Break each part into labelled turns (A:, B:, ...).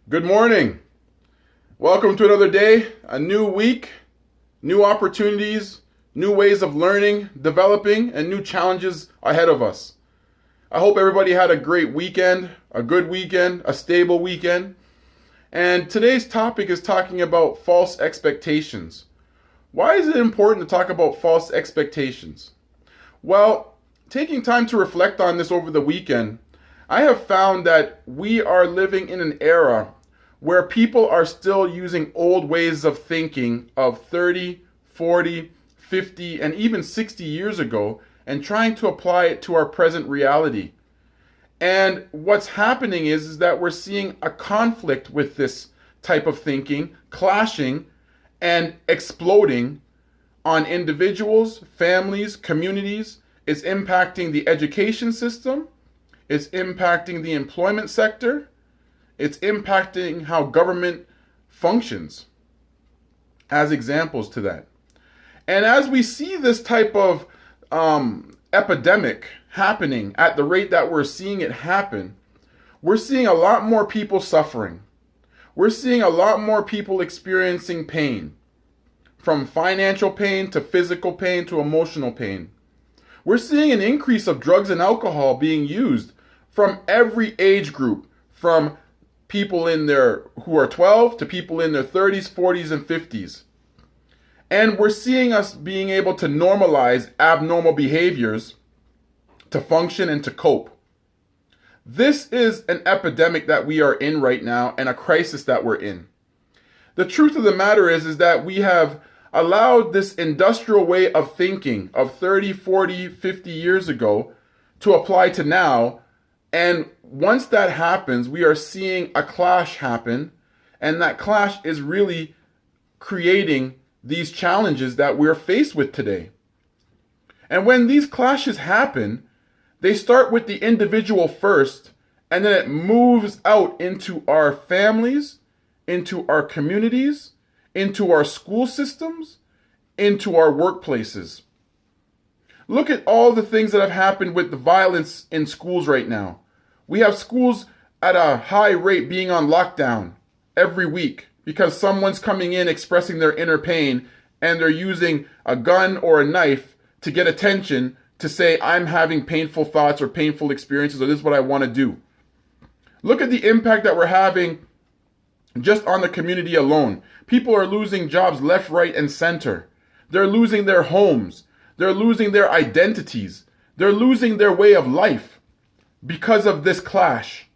A: Good morning. Welcome to another day, a new week, new opportunities, new ways of learning, developing, and new challenges ahead of us. I hope everybody had a great weekend, a good weekend, a stable weekend. And today's topic is talking about false expectations. Why is it important to talk about false expectations? Well, taking time to reflect on this over the weekend, I have found that we are living in an era where people are still using old ways of thinking of 30, 40, 50, and even 60 years ago and trying to apply it to our present reality. And what's happening is that we're seeing a conflict with this type of thinking, clashing and exploding on individuals, families, communities. It's impacting the education system. It's impacting the employment sector. It's impacting how government functions as examples to that. And as we see this type of epidemic happening at the rate that we're seeing it happen, we're seeing a lot more people suffering. We're seeing a lot more people experiencing pain, from financial pain to physical pain to emotional pain. We're seeing an increase of drugs and alcohol being used from every age group, from people who are 12 to people in their 30s, 40s, and 50s. And we're seeing us being able to normalize abnormal behaviors to function and to cope. This is an epidemic that we are in right now and a crisis that we're in. The truth of the matter is that we have allowed this industrial way of thinking of 30, 40, 50 years ago to apply to now. And once that happens, we are seeing a clash happen, and that clash is really creating these challenges that we're faced with today. And when these clashes happen, they start with the individual first, and then it moves out into our families, into our communities, into our school systems, into our workplaces. Look at all the things that have happened with the violence in schools right now. We have schools at a high rate being on lockdown every week because someone's coming in expressing their inner pain and they're using a gun or a knife to get attention to say, I'm having painful thoughts or painful experiences, or this is what I want to do. Look at the impact that we're having just on the community alone. People are losing jobs left, right, and center. They're losing their homes. They're losing their identities. They're losing their way of life because of this clash.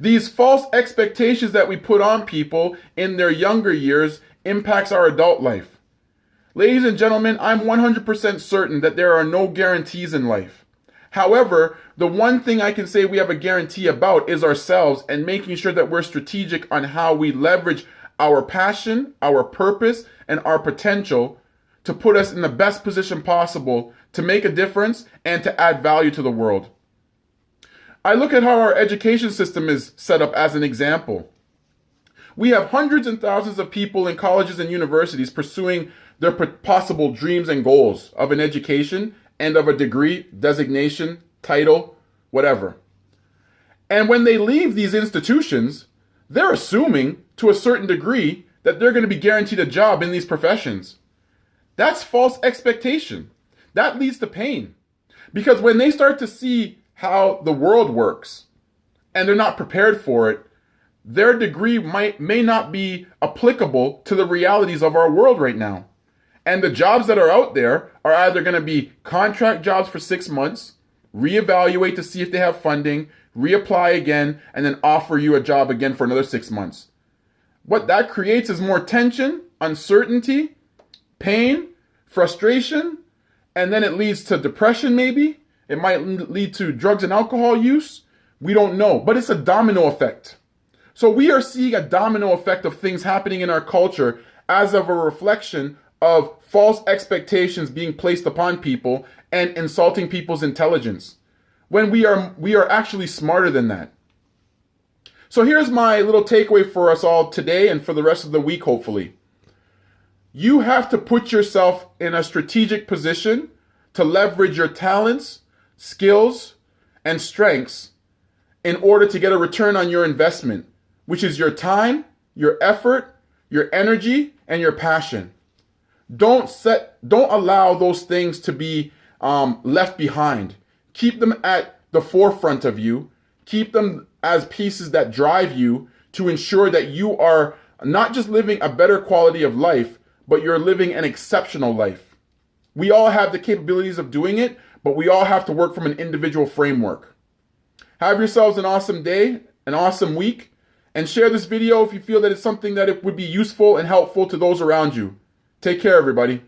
A: These false expectations that we put on people in their younger years impacts our adult life. Ladies and gentlemen, I'm 100% certain that there are no guarantees in life. However, the one thing I can say we have a guarantee about is ourselves and making sure that we're strategic on how we leverage our passion, our purpose, and our potential to put us in the best position possible to make a difference and to add value to the world. I look at how our education system is set up as an example. We have hundreds and thousands of people in colleges and universities pursuing their possible dreams and goals of an education and of a degree, designation, title, whatever. And when they leave these institutions, they're assuming to a certain degree that they're going to be guaranteed a job in these professions. That's false expectation. That leads to pain. Because when they start to see how the world works and they're not prepared for it, their degree may not be applicable to the realities of our world right now. And the jobs that are out there are either going to be contract jobs for 6 months, reevaluate to see if they have funding, reapply again, and then offer you a job again for another 6 months. What that creates is more tension, uncertainty, pain, frustration, and then it leads to depression maybe. It might lead to drugs and alcohol use. We don't know, but it's a domino effect. So we are seeing a domino effect of things happening in our culture as of a reflection of false expectations being placed upon people and insulting people's intelligence, when we are actually smarter than that. So here's my little takeaway for us all today and for the rest of the week, hopefully. You have to put yourself in a strategic position to leverage your talents, skills, and strengths in order to get a return on your investment which is your time, your effort, your energy, and your passion. Don't allow those things to be left behind. Keep them at the forefront of you. Keep them as pieces that drive you to ensure that you are not just living a better quality of life, but you're living an exceptional life. We all have the capabilities of doing it, but we all have to work from an individual framework. Have yourselves an awesome day, an awesome week, and share this video if you feel that it's something that it would be useful and helpful to those around you. Take care, everybody.